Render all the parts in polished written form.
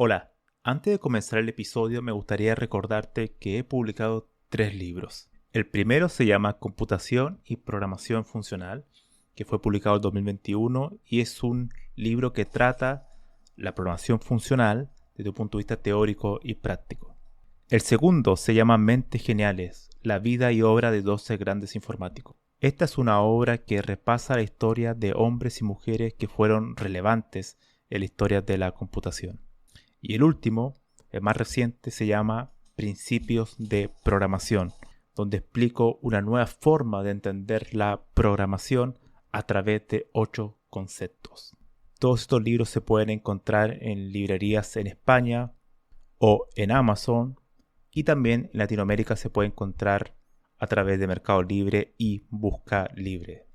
Hola, antes de comenzar el episodio me gustaría recordarte que he publicado 3 libros. El primero se llama Computación y Programación Funcional, que fue publicado en 2021 y es un libro que trata la programación funcional desde un punto de vista teórico y práctico. El segundo se llama Mentes Geniales, la vida y obra de 12 grandes informáticos. Esta es una obra que repasa la historia de hombres y mujeres que fueron relevantes en la historia de la computación. Y el último, el más reciente, se llama Principios de Programación, donde explico una nueva forma de entender la programación a través de 8 conceptos. Todos estos libros se pueden encontrar en librerías en España o en Amazon, y también en Latinoamérica se puede encontrar a través de Mercado Libre y Busca Libre.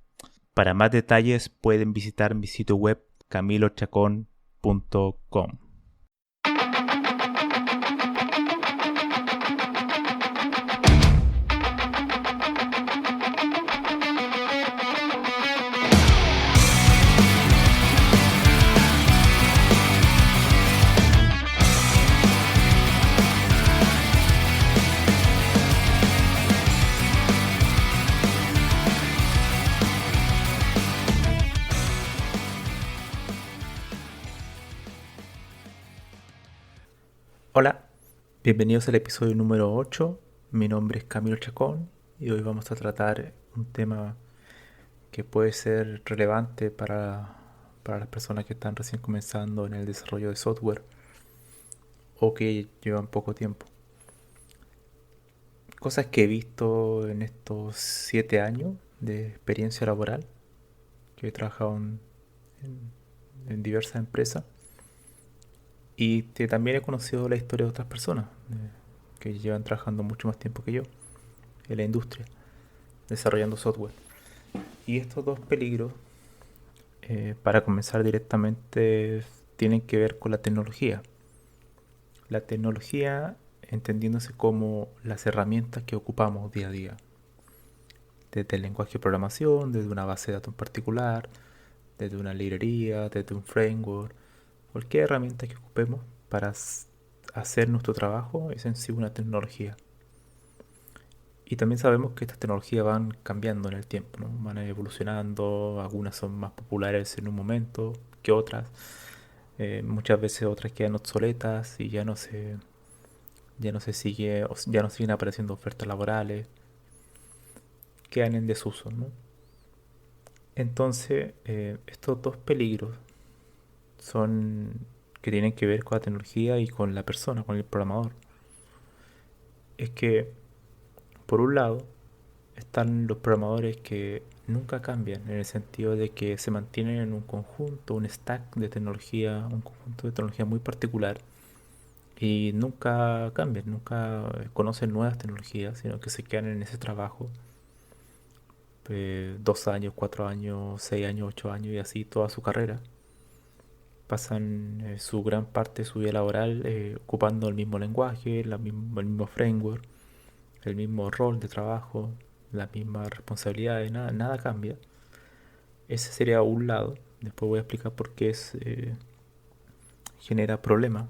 Para más detalles pueden visitar mi sitio web camilochacon.com. Hola, bienvenidos al episodio número 8. Mi nombre es Camilo Chacón y hoy vamos a tratar un tema que puede ser relevante para las personas que están recién comenzando en el desarrollo de software o que llevan poco tiempo. Cosas que he visto en estos 7 años de experiencia laboral, que he trabajado en diversas empresas y que también he conocido la historia de otras personas que llevan trabajando mucho más tiempo que yo en la industria, desarrollando software. Y estos dos peligros, para comenzar directamente, tienen que ver con la tecnología. La tecnología entendiéndose como las herramientas que ocupamos día a día. Desde el lenguaje de programación, desde una base de datos en particular, desde una librería, desde un framework. Cualquier herramienta que ocupemos para hacer nuestro trabajo es en sí una tecnología. Y también sabemos que estas tecnologías van cambiando en el tiempo, ¿no? Van evolucionando, algunas son más populares en un momento que otras. Muchas veces otras quedan obsoletas y ya no siguen apareciendo ofertas laborales, quedan en desuso, ¿no? Entonces, estos dos peligros son que tienen que ver con la tecnología y con la persona, con el programador. Es que, por un lado, están los programadores que nunca cambian, en el sentido de que se mantienen en un conjunto, un stack de tecnología, un conjunto de tecnología muy particular y nunca cambian, nunca conocen nuevas tecnologías, sino que se quedan en ese trabajo 2 años, 4 años, 6 años, 8 años y así toda su carrera. Pasan su gran parte de su vida laboral ocupando el mismo lenguaje, el mismo framework, el mismo rol de trabajo, las mismas responsabilidades, nada cambia. Ese sería un lado. Después voy a explicar por qué genera problemas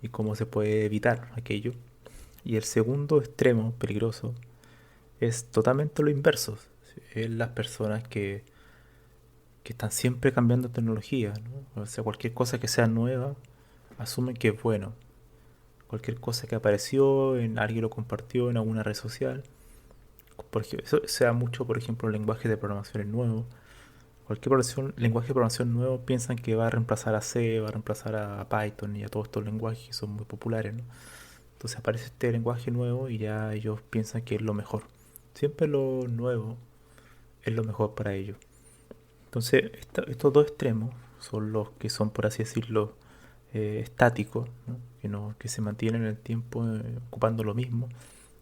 y cómo se puede evitar aquello. Y el segundo extremo peligroso es totalmente lo inverso. Es las personas que están siempre cambiando tecnología, ¿no? O sea, cualquier cosa que sea nueva, asumen que es bueno. Cualquier cosa que apareció, alguien lo compartió en alguna red social. Eso sea mucho, por ejemplo, lenguaje de programación nuevo. Lenguaje de programación nuevo piensan que va a reemplazar a C, va a reemplazar a Python y a todos estos lenguajes que son muy populares, ¿no? Entonces aparece este lenguaje nuevo y ya ellos piensan que es lo mejor. Siempre lo nuevo es lo mejor para ellos. Entonces estos dos extremos son los que son, por así decirlo, estáticos, ¿no? Que se mantienen en el tiempo ocupando lo mismo.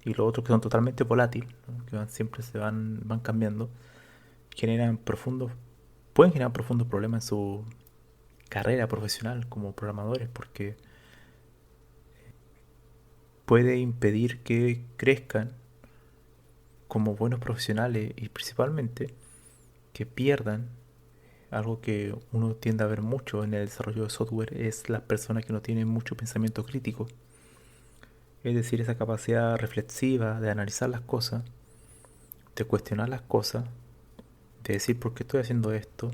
Y los otros que son totalmente volátiles, ¿no? Que siempre van cambiando, generan pueden generar profundos problemas en su carrera profesional como programadores porque puede impedir que crezcan como buenos profesionales y principalmente que pierdan algo que uno tiende a ver mucho en el desarrollo de software es las personas que no tienen mucho pensamiento crítico. Es decir, esa capacidad reflexiva de analizar las cosas, de cuestionar las cosas, de decir por qué estoy haciendo esto,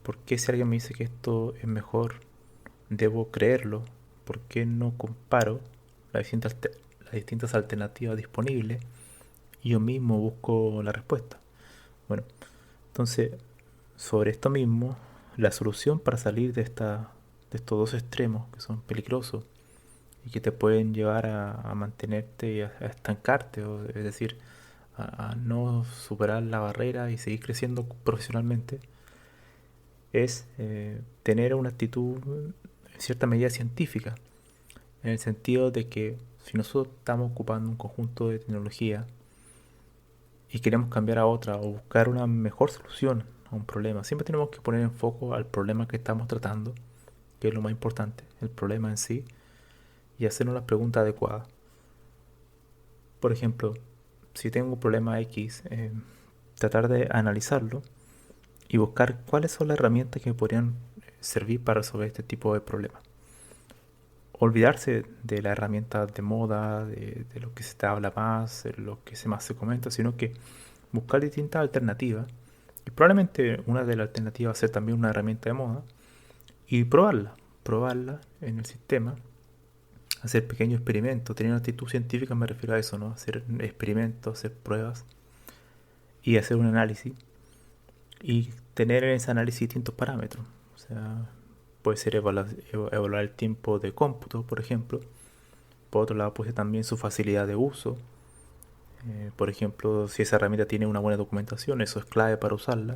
por qué si alguien me dice que esto es mejor, debo creerlo, por qué no comparo las distintas alternativas disponibles y yo mismo busco la respuesta. Bueno, entonces, sobre esto mismo, la solución para salir de estos dos extremos que son peligrosos y que te pueden llevar a mantenerte y a estancarte, es decir, a no superar la barrera y seguir creciendo profesionalmente, es tener una actitud en cierta medida científica, en el sentido de que si nosotros estamos ocupando un conjunto de tecnología y queremos cambiar a otra o buscar una mejor solución a un problema, siempre tenemos que poner en foco al problema que estamos tratando, que es lo más importante, el problema en sí, y hacernos las preguntas adecuadas. Por ejemplo, si tengo un problema X, tratar de analizarlo y buscar cuáles son las herramientas que me podrían servir para resolver este tipo de problemas. Olvidarse de las herramientas de moda, de lo que se te habla más, de lo que más se comenta, sino que buscar distintas alternativas. Y probablemente una de las alternativas va a ser también una herramienta de moda y probarla en el sistema, hacer pequeños experimentos. Tener una actitud científica me refiero a eso, ¿no? Hacer experimentos, hacer pruebas y hacer un análisis y tener en ese análisis distintos parámetros. O sea, puede ser evaluar el tiempo de cómputo, por ejemplo. Por otro lado, puede ser también su facilidad de uso. Por ejemplo, si esa herramienta tiene una buena documentación, eso es clave para usarla.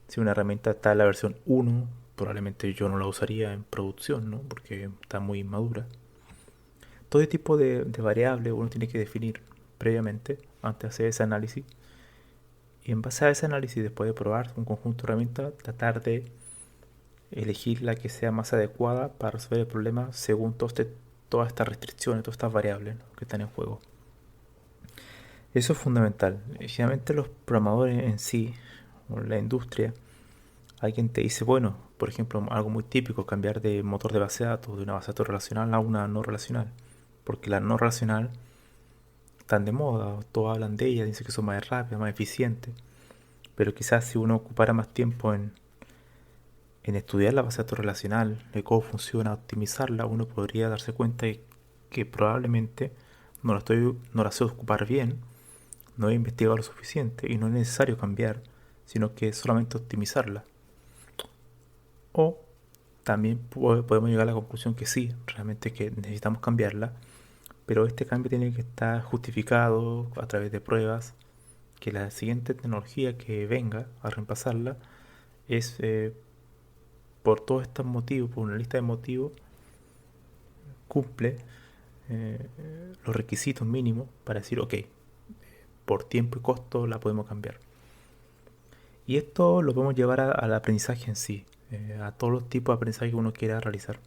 Si una herramienta está en la versión 1, probablemente yo no la usaría en producción, ¿no? Porque está muy inmadura. Todo tipo de variables uno tiene que definir previamente antes de hacer ese análisis. Y en base a ese análisis, después de probar un conjunto de herramientas, tratar de elegir la que sea más adecuada para resolver el problema según todas estas restricciones, todas estas variables, ¿no?, que están en juego. Eso es fundamental. Y finalmente los programadores en sí, o la industria, alguien te dice, bueno, por ejemplo, algo muy típico, cambiar de motor de base de datos, de una base de datos relacional a una no relacional. Porque la no relacional están de moda, todos hablan de ella, dicen que son más rápidas, más eficientes. Pero quizás si uno ocupara más tiempo en estudiar la base de datos relacional, de cómo funciona, optimizarla, uno podría darse cuenta de que probablemente no la sé ocupar bien, no he investigado lo suficiente y no es necesario cambiar, sino que es solamente optimizarla. O también podemos llegar a la conclusión que sí, realmente que necesitamos cambiarla, pero este cambio tiene que estar justificado a través de pruebas, que la siguiente tecnología que venga a reemplazarla es por todos estos motivos, por una lista de motivos, cumple los requisitos mínimos para decir, ok, por tiempo y costo la podemos cambiar. Y esto lo podemos llevar al aprendizaje en sí, a todos los tipos de aprendizaje que uno quiera realizar.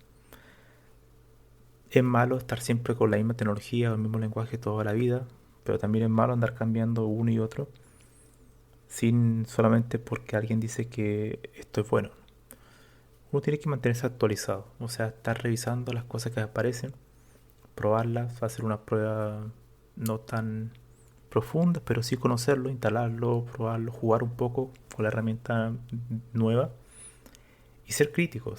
Es malo estar siempre con la misma tecnología o el mismo lenguaje toda la vida, pero también es malo andar cambiando uno y otro sin solamente porque alguien dice que esto es bueno. Uno tiene que mantenerse actualizado, o sea, estar revisando las cosas que aparecen, probarlas, hacer una prueba no tan profunda, pero sí conocerlo, instalarlo, probarlo, jugar un poco con la herramienta nueva y ser crítico,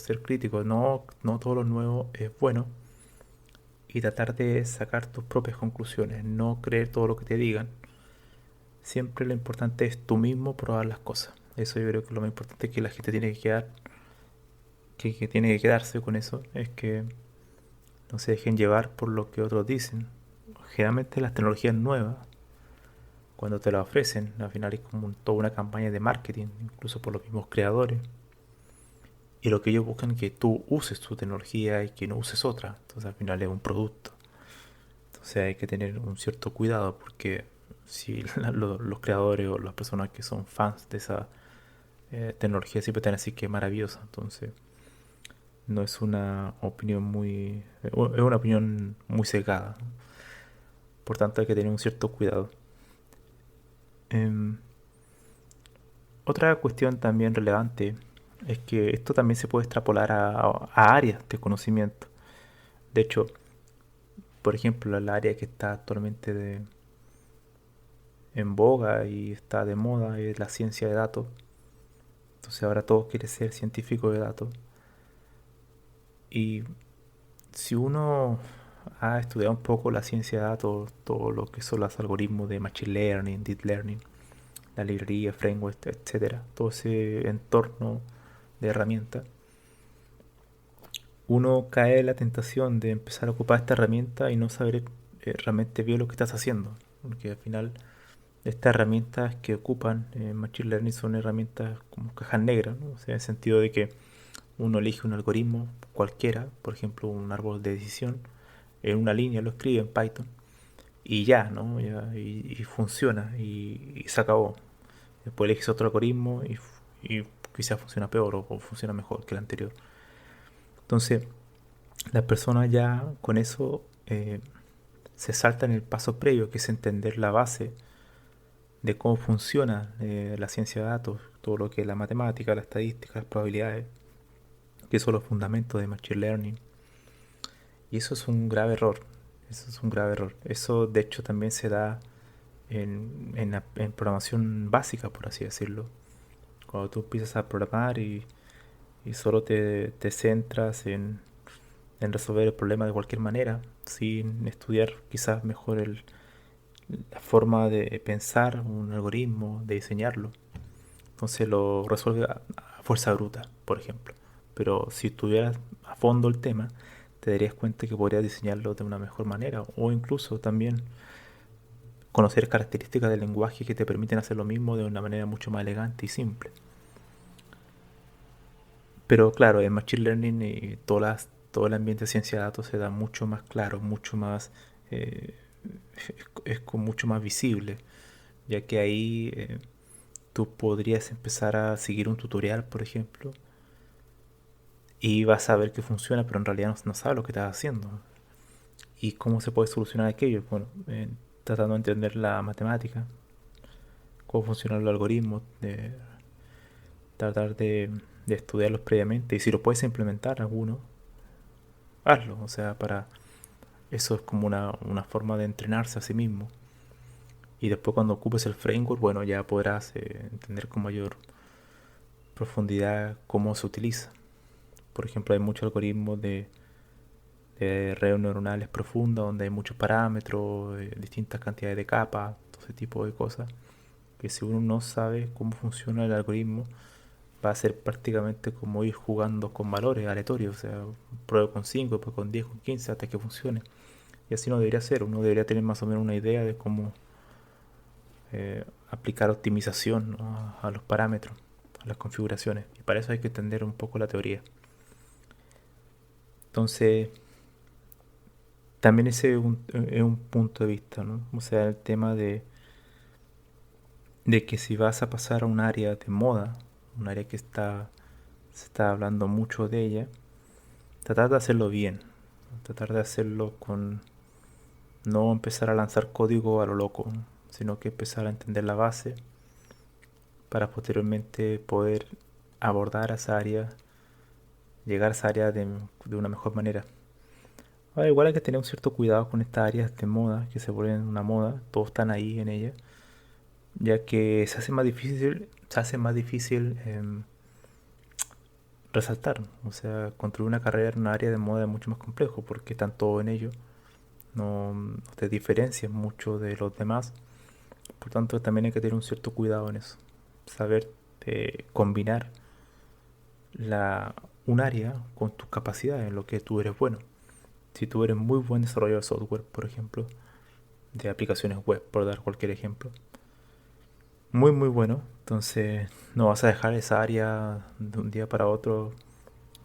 no todo lo nuevo es bueno y tratar de sacar tus propias conclusiones, no creer todo lo que te digan. Siempre lo importante es tú mismo probar las cosas. Eso yo creo que lo más importante que la gente tiene que quedar, que tiene que quedarse con eso, es que no se dejen llevar por lo que otros dicen. Generalmente las tecnologías nuevas, cuando te las ofrecen, al final es como toda una campaña de marketing, incluso por los mismos creadores. Y lo que ellos buscan es que tú uses tu tecnología y que no uses otra. Entonces al final es un producto. Entonces hay que tener un cierto cuidado porque si los creadores o las personas que son fans de esa tecnología siempre te van a decir que es maravillosa. Entonces no es una opinión es una opinión muy cegada. Por tanto hay que tener un cierto cuidado. Em, Otra cuestión también relevante es que esto también se puede extrapolar a áreas de conocimiento. De hecho, por ejemplo, el área que está actualmente en boga y está de moda es la ciencia de datos. Entonces ahora todo quiere ser científico de datos. Y si uno ha estudiado un poco la ciencia de datos, todo lo que son los algoritmos de Machine Learning, Deep Learning, la librería, framework, etcétera, todo ese entorno de herramientas, uno cae en la tentación de empezar a ocupar esta herramienta y no saber realmente bien lo que estás haciendo. Porque al final estas herramientas que ocupan Machine Learning son herramientas como cajas negras, ¿no? O sea, en el sentido de que uno elige un algoritmo cualquiera, por ejemplo un árbol de decisión, en una línea lo escribe en Python y ya, ¿no? Ya, y funciona y se acabó. Después eliges otro algoritmo y quizás funciona peor o funciona mejor que el anterior. Entonces, las personas ya con eso se saltan el paso previo, que es entender la base de cómo funciona la ciencia de datos, todo lo que es la matemática, la estadística, las probabilidades, que son los fundamentos de Machine Learning. Y eso es un grave error. Eso es un grave error. Eso de hecho también se da en programación básica, por así decirlo. Cuando tú empiezas a programar y solo te centras en resolver el problema de cualquier manera, sin estudiar quizás mejor la forma de pensar un algoritmo, de diseñarlo. Entonces lo resuelve a fuerza bruta, por ejemplo. Pero si estudiaras a fondo el tema, te darías cuenta que podrías diseñarlo de una mejor manera o incluso también conocer características del lenguaje que te permiten hacer lo mismo de una manera mucho más elegante y simple. Pero claro, en Machine Learning y todo el ambiente de ciencia de datos se da mucho más claro, mucho más, eh, mucho más visible, ya que ahí tú podrías empezar a seguir un tutorial, por ejemplo, y vas a ver que funciona, pero en realidad no sabes lo que estás haciendo. ¿Y cómo se puede solucionar aquello? Bueno, tratando de entender la matemática, cómo funcionan los algoritmos, de tratar de estudiarlos previamente y si lo puedes implementar alguno, hazlo. O sea, para eso es como una forma de entrenarse a sí mismo. Y después cuando ocupes el framework, bueno, ya podrás entender con mayor profundidad cómo se utiliza. Por ejemplo, hay muchos algoritmos de redes neuronales profundas donde hay muchos parámetros, distintas cantidades de capas, todo ese tipo de cosas. Que si uno no sabe cómo funciona el algoritmo, va a ser prácticamente como ir jugando con valores aleatorios. O sea, pruebo con 5, después con 10, con 15 hasta que funcione. Y así no debería ser. Uno debería tener más o menos una idea de cómo aplicar optimización, ¿no? A los parámetros, a las configuraciones. Y para eso hay que entender un poco la teoría. Entonces, también ese es un punto de vista, ¿no? O sea, el tema de que si vas a pasar a un área de moda, un área que se está hablando mucho de ella, tratar de hacerlo bien, ¿no? Tratar de hacerlo con no empezar a lanzar código a lo loco, ¿no? Sino que empezar a entender la base para posteriormente poder abordar esa área, llegar a esa área de una mejor manera. Ahora, igual hay que tener un cierto cuidado con estas áreas de moda que se vuelven una moda, todos están ahí en ella, ya que se hace más difícil resaltar. O sea, construir una carrera en un área de moda es mucho más complejo porque están todos en ello, no te diferencias mucho de los demás. Por tanto, también hay que tener un cierto cuidado en eso. Saber combinar la, un área con tus capacidades, en lo que tú eres bueno. Si tú eres muy buen desarrollador de software, por ejemplo, de aplicaciones web, por dar cualquier ejemplo, muy muy bueno, entonces no vas a dejar esa área de un día para otro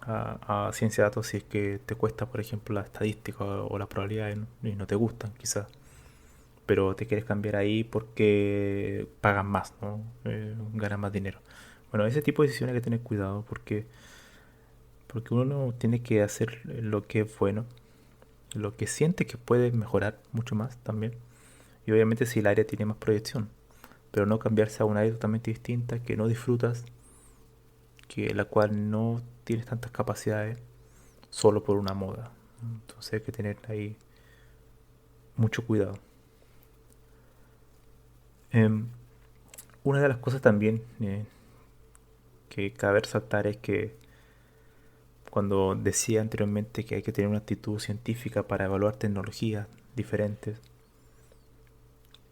a ciencia de datos si es que te cuesta, por ejemplo, la estadística o las probabilidades, ¿no? Y no te gustan, quizás. Pero te quieres cambiar ahí porque pagan más, ¿no? Ganan más dinero. Bueno, ese tipo de decisiones hay que tener cuidado porque uno tiene que hacer lo que es bueno, lo que siente que puede mejorar mucho más también. Y obviamente si el área tiene más proyección. pero no cambiarse a una área totalmente distinta que no disfrutas, que la cual no tienes tantas capacidades solo por una moda. Entonces hay que tener ahí mucho cuidado. Em, una de las cosas también que cabe resaltar es que cuando decía anteriormente que hay que tener una actitud científica para evaluar tecnologías diferentes,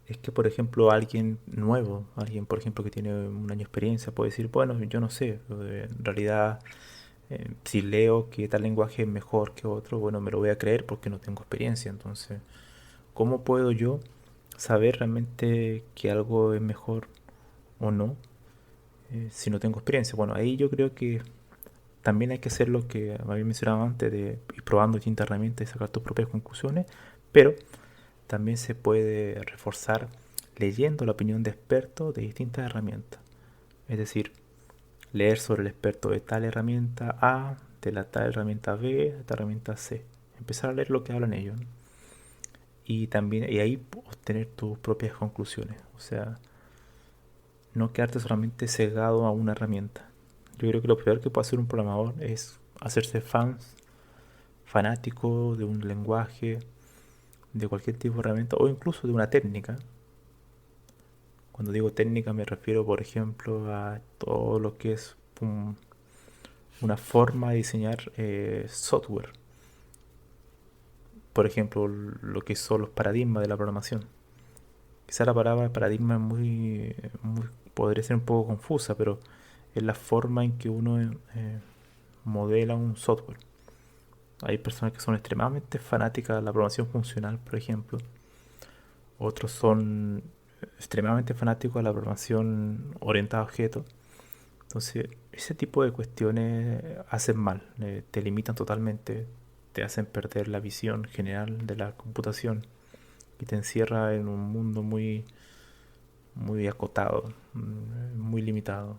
es que por ejemplo alguien nuevo, alguien por ejemplo que tiene un año de experiencia puede decir, bueno, yo no sé, en realidad si leo que tal lenguaje es mejor que otro, bueno, me lo voy a creer porque no tengo experiencia. Entonces, ¿cómo puedo yo saber realmente que algo es mejor o no si no tengo experiencia? Bueno, ahí yo creo que también hay que hacer lo que había mencionado antes de ir probando distintas herramientas y sacar tus propias conclusiones, pero también se puede reforzar leyendo la opinión de expertos de distintas herramientas. Es decir, leer sobre el experto de tal herramienta A, de la tal herramienta B, de tal herramienta C. Empezar a leer lo que hablan ellos, ¿no? Y también y ahí obtener tus propias conclusiones. O sea, no quedarte solamente cegado a una herramienta. Yo creo que lo peor que puede hacer un programador es hacerse fanático de un lenguaje, de cualquier tipo de herramienta o incluso de una técnica. Cuando digo técnica me refiero, por ejemplo, a todo lo que es una forma de diseñar software. Por ejemplo, lo que son los paradigmas de la programación. Quizá la palabra paradigma es podría ser un poco confusa, pero es la forma en que uno modela un software. Hay personas que son extremadamente fanáticas de la programación funcional, por ejemplo. Otros son extremadamente fanáticos de la programación orientada a objetos. Entonces, ese tipo de cuestiones hacen mal, te limitan totalmente, te hacen perder la visión general de la computación y te encierra en un mundo muy acotado, muy limitado.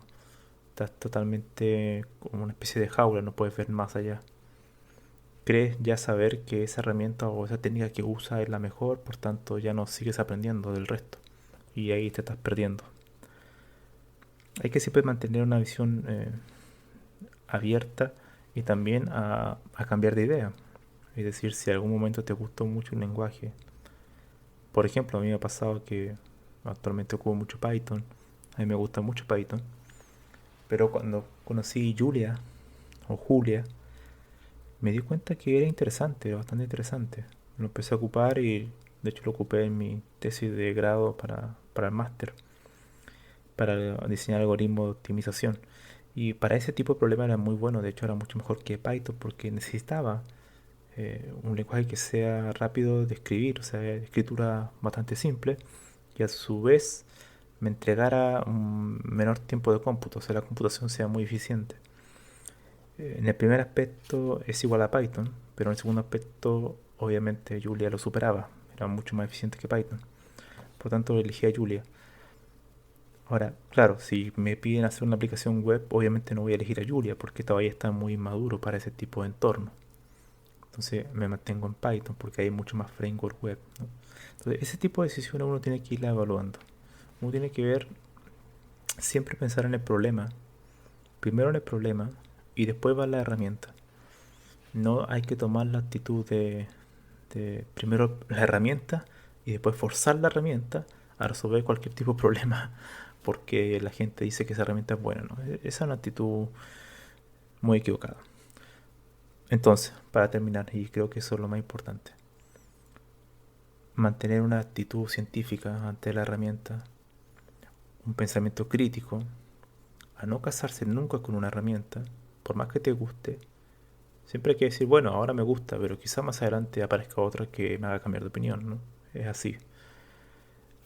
Estás totalmente como una especie de jaula, no puedes ver más allá. Crees ya saber que esa herramienta o esa técnica que usas es la mejor, por tanto ya no sigues aprendiendo del resto y ahí te estás perdiendo. Hay que siempre mantener una visión abierta y también a cambiar de idea. Es decir, si en algún momento te gustó mucho un lenguaje, por ejemplo, a mí me ha pasado que actualmente ocupo mucho Python, a mí me gusta mucho Python, pero cuando conocí Julia, me di cuenta que era interesante, bastante interesante. Lo empecé a ocupar y de hecho lo ocupé en mi tesis de grado para el máster, para diseñar algoritmos de optimización. Y para ese tipo de problema era muy bueno, de hecho era mucho mejor que Python porque necesitaba un lenguaje que sea rápido de escribir, o sea, de escritura bastante simple y a su vez me entregara un menor tiempo de cómputo, o sea, la computación sea muy eficiente. En el primer aspecto es igual a Python, pero en el segundo aspecto obviamente Julia lo superaba, era mucho más eficiente que Python. Por tanto elegí a Julia. Ahora, claro, si me piden hacer una aplicación web, obviamente no voy a elegir a Julia porque todavía está muy maduro para ese tipo de entorno. Entonces me mantengo en Python porque hay mucho más framework web, ¿no? Entonces ese tipo de decisiones uno tiene que irla evaluando. Uno tiene que ver, siempre pensar en el problema, primero en el problema y después va la herramienta. No hay que tomar la actitud de primero la herramienta y después forzar la herramienta a resolver cualquier tipo de problema porque la gente dice que esa herramienta es buena, ¿no? Esa es una actitud muy equivocada. Entonces, para terminar, y creo que eso es lo más importante, mantener una actitud científica ante la herramienta, un pensamiento crítico, a no casarse nunca con una herramienta, por más que te guste. Siempre hay que decir, bueno, ahora me gusta, pero quizá más adelante aparezca otra que me haga cambiar de opinión, ¿no? Es así.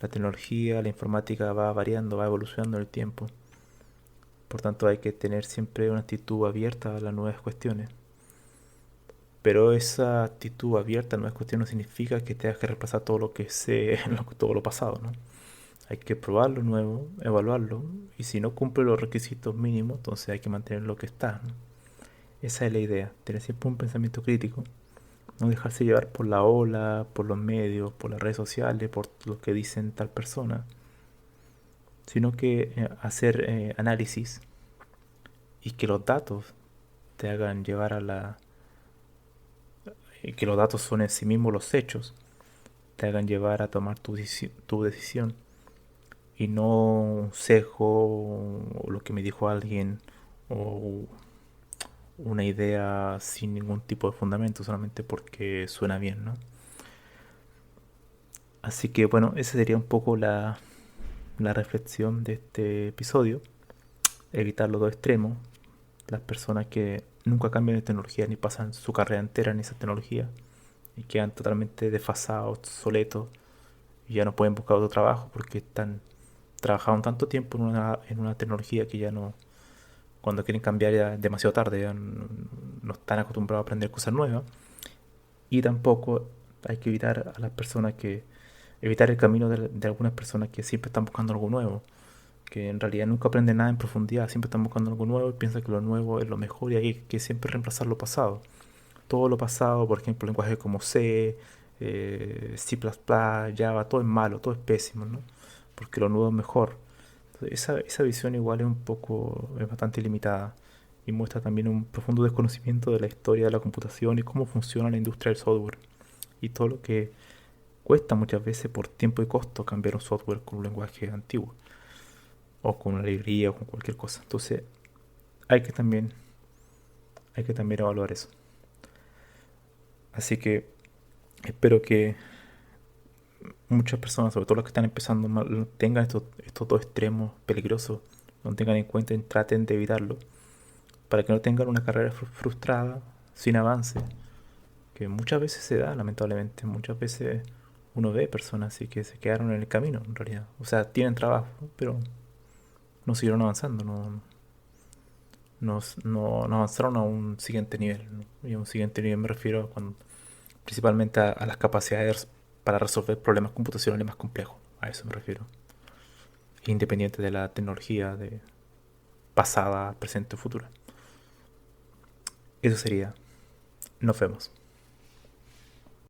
La tecnología, la informática va variando, va evolucionando en el tiempo. Por tanto, hay que tener siempre una actitud abierta a las nuevas cuestiones. Pero esa actitud abierta a nuevas cuestiones no significa que tengas que reemplazar todo lo que sé, todo lo pasado, ¿no? Hay que probar lo nuevo, evaluarlo, y si no cumple los requisitos mínimos, entonces hay que mantener lo que está, ¿no? Esa es la idea, tener siempre un pensamiento crítico, no dejarse llevar por la ola, por los medios, por las redes sociales, por lo que dicen tal persona, sino que hacer análisis y que los datos te hagan llevar a la... que los datos son en sí mismos los hechos, te hagan llevar a tomar tu decisión y no un sesgo o lo que me dijo alguien o una idea sin ningún tipo de fundamento, solamente porque suena bien, ¿no? Así que bueno, esa sería un poco la reflexión de este episodio. Evitar los dos extremos. Las personas que nunca cambian de tecnología ni pasan su carrera entera en esa tecnología y quedan totalmente desfasados, obsoletos y ya no pueden buscar otro trabajo porque están trabajando tanto tiempo en una tecnología que ya no, cuando quieren cambiar ya es demasiado tarde, ya no están acostumbrados a aprender cosas nuevas. Y tampoco hay que evitar a las personas que, evitar el camino de algunas personas que siempre están buscando algo nuevo, que en realidad nunca aprenden nada en profundidad, siempre están buscando algo nuevo y piensan que lo nuevo es lo mejor y hay que siempre reemplazar lo pasado. Todo lo pasado, por ejemplo, lenguajes como C, C++, Java, todo es malo, todo es pésimo, ¿no? Porque lo nuevo es mejor. Entonces, esa visión igual es un poco, es bastante limitada y muestra también un profundo desconocimiento de la historia de la computación y cómo funciona la industria del software y todo lo que cuesta muchas veces por tiempo y costo cambiar un software con un lenguaje antiguo o con una librería o con cualquier cosa. Entonces hay que también, hay que también evaluar eso. Así que espero que muchas personas, sobre todo las que están empezando, tengan estos dos extremos peligrosos, no tengan en cuenta y traten de evitarlo, para que no tengan una carrera frustrada, sin avance, que muchas veces se da, lamentablemente, muchas veces uno ve personas así que se quedaron en el camino, en realidad. O sea, tienen trabajo, pero no siguieron avanzando, no avanzaron a un siguiente nivel, ¿no? Y a un siguiente nivel me refiero a principalmente a las capacidades para resolver problemas computacionales más complejos. A eso me refiero. Independiente de la tecnología de pasada, presente o futura. Eso sería. Nos vemos.